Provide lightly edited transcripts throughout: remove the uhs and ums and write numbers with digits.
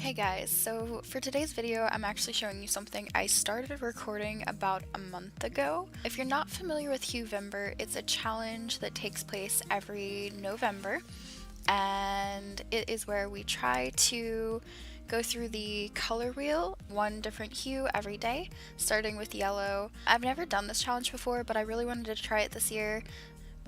Hey guys, so for today's video, I'm actually showing you something I started recording about a month ago. If you're not familiar with Huevember, it's a challenge that takes place every November, and it is where we try to go through the color wheel, one different hue every day, starting with yellow. I've never done this challenge before, but I really wanted to try it this year,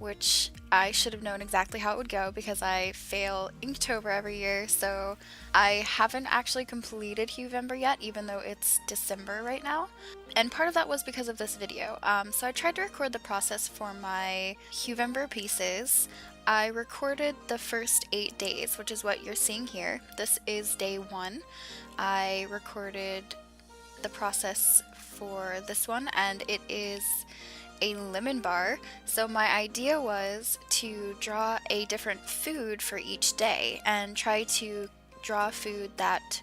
which I should have known exactly how it would go because I fail Inktober every year, so I haven't actually completed Huevember yet, even though it's December right now. And part of that was because of this video. So I tried to record the process for my Huevember pieces. I recorded the first 8 days, which is what you're seeing here. This is day 1. I recorded the process for this one, and it is a lemon bar. So my idea was to draw a different food for each day and try to draw food that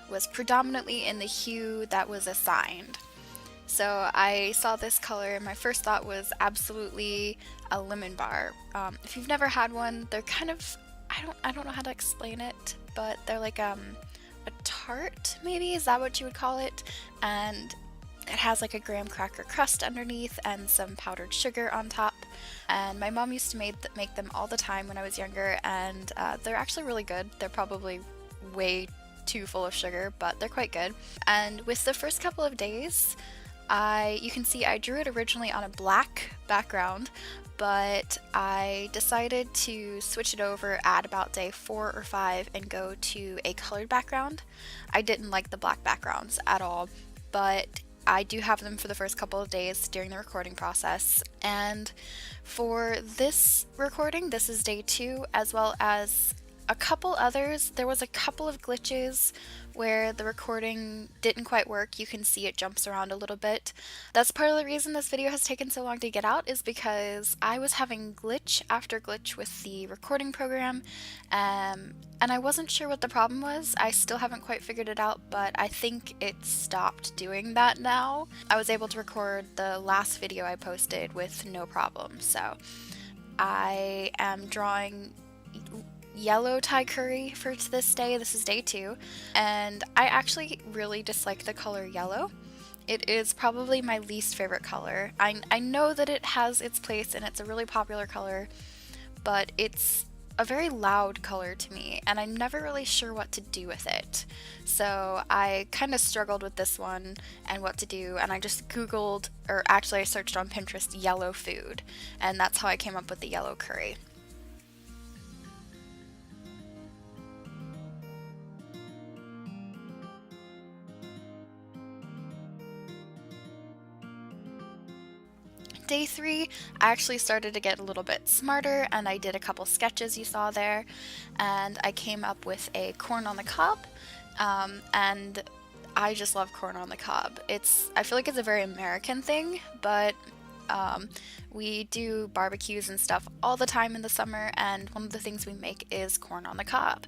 was predominantly in the hue that was assigned. So I saw this color and my first thought was absolutely a lemon bar. If you've never had one, they're kind of, I don't know how to explain it, but they're like a tart, maybe, is that what you would call it? And it has like a graham cracker crust underneath and some powdered sugar on top. And my mom used to make them all the time when I was younger, and they're actually really good. They're probably way too full of sugar, but they're quite good. And with the first couple of days, you can see I drew it originally on a black background, but I decided to switch it over at about day 4 or 5 and go to a colored background. I didn't like the black backgrounds at all, but I do have them for the first couple of days during the recording process. And for this recording, this is day 2, as well as a couple others. There was a couple of glitches where the recording didn't quite work. You can see it jumps around a little bit. That's part of the reason this video has taken so long to get out, is because I was having glitch after glitch with the recording program, and I wasn't sure what the problem was. I still haven't quite figured it out, but I think it stopped doing that now. I was able to record the last video I posted with no problem, so I am drawing yellow Thai curry for this day. This is day 2, and I actually really dislike the color yellow. It is probably my least favorite color. I know that it has its place and it's a really popular color, but it's a very loud color to me, and I'm never really sure what to do with it. So I kind of struggled with this one and what to do, and I just googled, or actually I searched on Pinterest, yellow food, and that's how I came up with the yellow curry. Day 3, I actually started to get a little bit smarter, and I did a couple sketches you saw there, and I came up with a corn on the cob, and I just love corn on the cob. I feel like it's a very American thing, but we do barbecues and stuff all the time in the summer, and one of the things we make is corn on the cob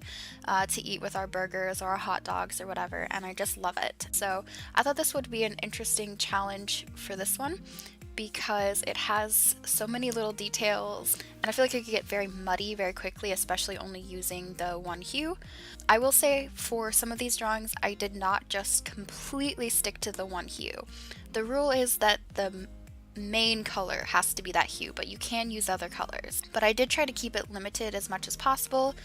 to eat with our burgers or our hot dogs or whatever, and I just love it. So I thought this would be an interesting challenge for this one, because it has so many little details, and I feel like it could get very muddy very quickly, especially only using the one hue. I will say for some of these drawings, I did not just completely stick to the one hue. The rule is that the main color has to be that hue, but you can use other colors. But I did try to keep it limited as much as possible,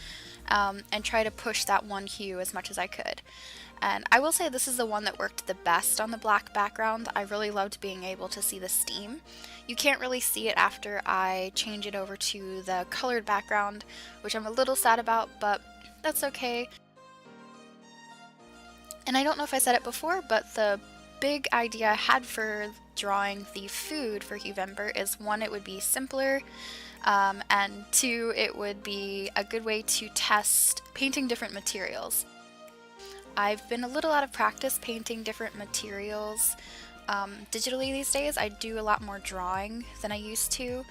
and try to push that one hue as much as I could. And I will say this is the one that worked the best on the black background. I really loved being able to see the steam. You can't really see it after I change it over to the colored background, which I'm a little sad about, but that's okay. And I don't know if I said it before, but the big idea I had for drawing the food for Huevember is, 1, it would be simpler, and 2, it would be a good way to test painting different materials. I've been a little out of practice painting different materials digitally these days. I do a lot more drawing than I used to,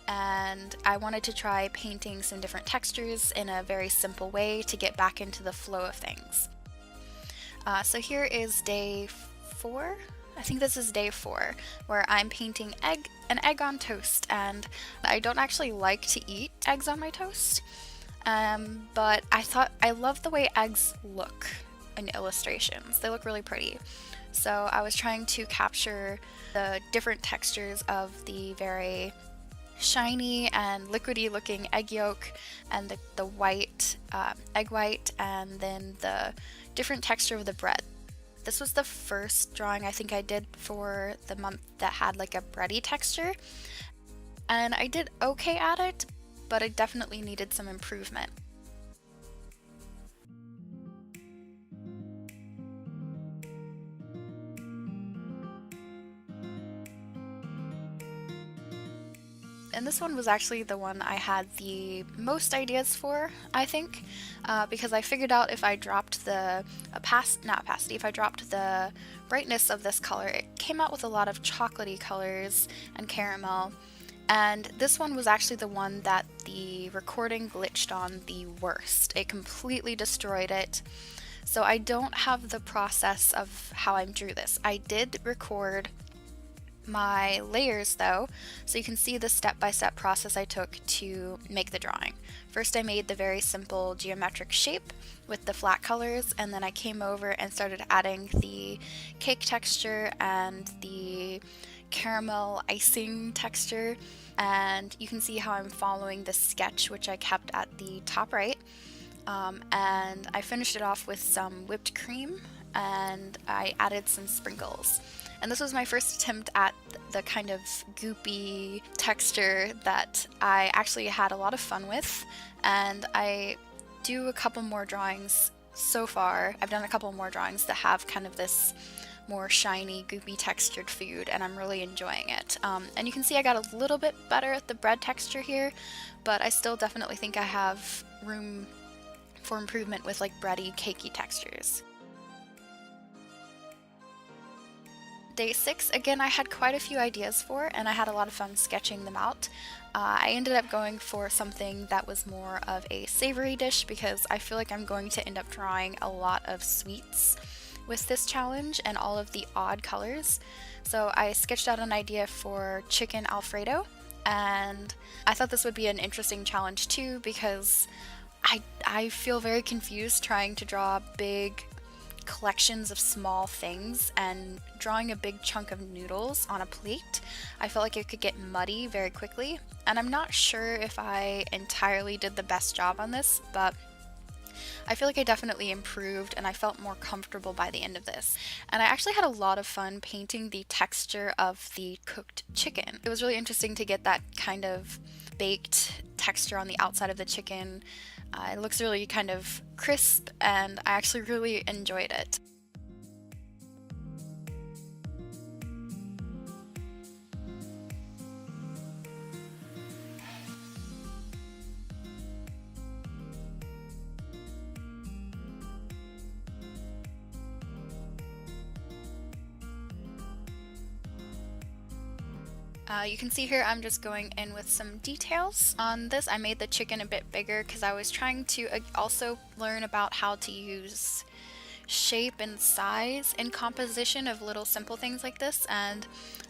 and I wanted to try painting some different textures in a very simple way to get back into the flow of things. So here is day 4. I think this is day 4, where I'm painting an egg on toast, and I don't actually like to eat eggs on my toast, but I thought I love the way eggs look in illustrations. They look really pretty. So I was trying to capture the different textures of the very shiny and liquidy looking egg yolk and the white egg white, and then the different texture of the bread. This was the first drawing I think I did for the month that had like a bready texture, and I did okay at it, but I definitely needed some improvement. And this one was actually the one I had the most ideas for, I think, because I figured out if I dropped the if I dropped the brightness of this color, it came out with a lot of chocolatey colors and caramel. And this one was actually the one that the recording glitched on the worst. It completely destroyed it. So I don't have the process of how I drew this. I did record my layers though, so you can see the step-by-step process I took to make the drawing. First I made the very simple geometric shape with the flat colors, and then I came over and started adding the cake texture and the caramel icing texture, and you can see how I'm following the sketch, which I kept at the top right. And I finished it off with some whipped cream, and I added some sprinkles. And this was my first attempt at the kind of goopy texture that I actually had a lot of fun with, and I do a couple more drawings so far. I've done a couple more drawings that have kind of this more shiny, goopy textured food, and I'm really enjoying it. And you can see I got a little bit better at the bread texture here, but I still definitely think I have room for improvement with like bready, cakey textures. Day 6, again, I had quite a few ideas for, and I had a lot of fun sketching them out. I ended up going for something that was more of a savory dish because I feel like I'm going to end up drawing a lot of sweets with this challenge and all of the odd colors. So I sketched out an idea for chicken Alfredo, and I thought this would be an interesting challenge too because I feel very confused trying to draw big collections of small things, and drawing a big chunk of noodles on a plate, I felt like it could get muddy very quickly, and I'm not sure if I entirely did the best job on this, but I feel like I definitely improved and I felt more comfortable by the end of this. And I actually had a lot of fun painting the texture of the cooked chicken. It was really interesting to get that kind of baked texture on the outside of the chicken. It looks really kind of crisp, and I actually really enjoyed it. You can see here I'm just going in with some details on this. I made the chicken a bit bigger because I was trying to also learn about how to use shape and size in composition of little simple things like this, and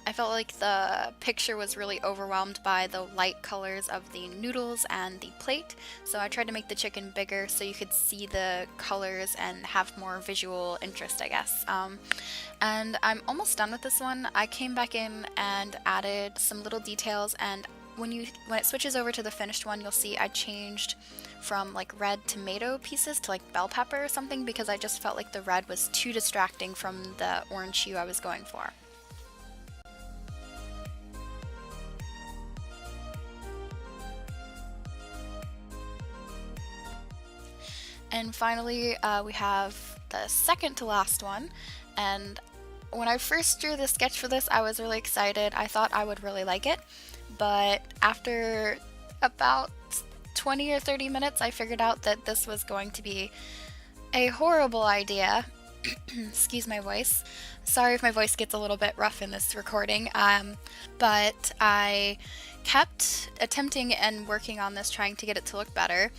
I felt like the picture was really overwhelmed by the light colors of the noodles and the plate, so I tried to make the chicken bigger so you could see the colors and have more visual interest, I guess. And I'm almost done with this one. I came back in and added some little details, and when it switches over to the finished one, you'll see I changed from like red tomato pieces to like bell pepper or something because I just felt like the red was too distracting from the orange hue I was going for. And finally, we have the second to last one, and when I first drew the sketch for this, I was really excited. I thought I would really like it, but after about 20 or 30 minutes, I figured out that this was going to be a horrible idea. Excuse my voice. Sorry if my voice gets a little bit rough in this recording, but I kept attempting and working on this, trying to get it to look better.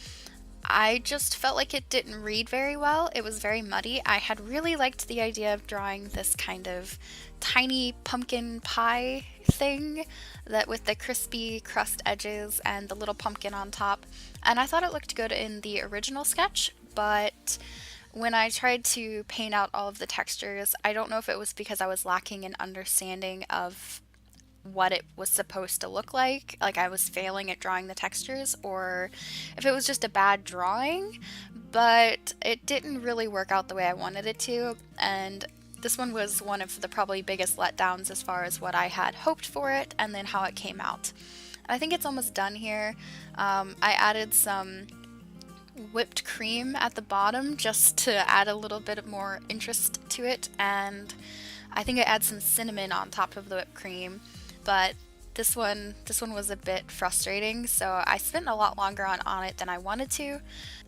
I just felt like it didn't read very well. It was very muddy. I had really liked the idea of drawing this kind of tiny pumpkin pie thing that with the crispy crust edges and the little pumpkin on top, and I thought it looked good in the original sketch, but When I tried to paint out all of the textures, I don't know if it was because I was lacking an understanding of what it was supposed to look like I was failing at drawing the textures, or if it was just a bad drawing, but it didn't really work out the way I wanted it to, and this one was one of the probably biggest letdowns as far as what I had hoped for it and then how it came out. I think it's almost done here. I added some whipped cream at the bottom just to add a little bit more interest to it, and I think I add some cinnamon on top of the whipped cream, but this one was a bit frustrating, so I spent a lot longer on it than I wanted to.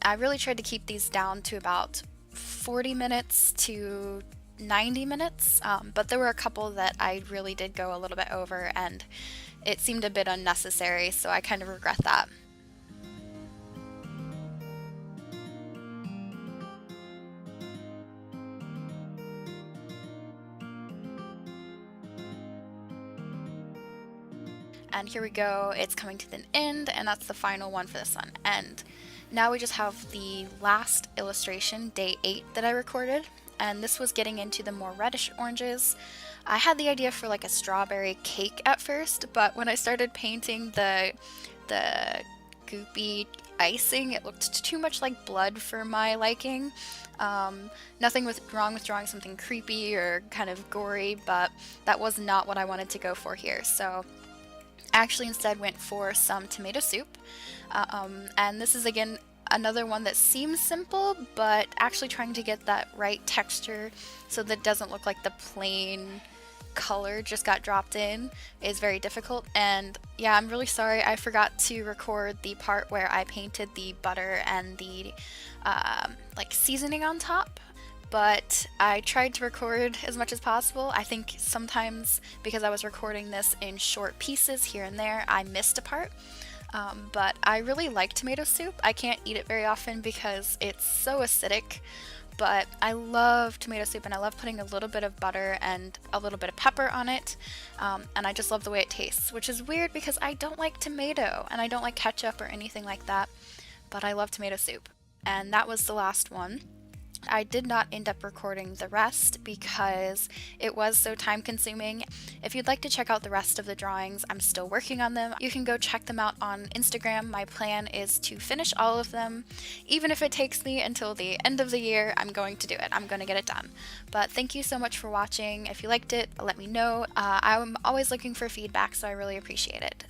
I really tried to keep these down to about 40 minutes to 90 minutes, but there were a couple that I really did go a little bit over, and it seemed a bit unnecessary, so I kind of regret that. And here we go, it's coming to an end, and that's the final one for this one. And now we just have the last illustration, day 8, that I recorded, and this was getting into the more reddish oranges. I had the idea for like a strawberry cake at first, but when I started painting the goopy icing, it looked too much like blood for my liking. Nothing wrong with drawing something creepy or kind of gory, but that was not what I wanted to go for here. So actually instead went for some tomato soup, and this is again another one that seems simple, but actually trying to get that right texture so that it doesn't look like the plain color just got dropped in is very difficult. And yeah, I'm really sorry I forgot to record the part where I painted the butter and the like seasoning on top, but I tried to record as much as possible. I think sometimes because I was recording this in short pieces here and there, I missed a part. But I really like tomato soup. I can't eat it very often because it's so acidic, but I love tomato soup, and I love putting a little bit of butter and a little bit of pepper on it, and I just love the way it tastes, which is weird because I don't like tomato and I don't like ketchup or anything like that, but I love tomato soup. And that was the last one. I did not end up recording the rest because it was so time consuming. If you'd like to check out the rest of the drawings, I'm still working on them. You can go check them out on Instagram. My plan is to finish all of them. Even if it takes me until the end of the year, I'm going to do it. I'm going to get it done. But thank you so much for watching. If you liked it, let me know. I'm always looking for feedback, so I really appreciate it.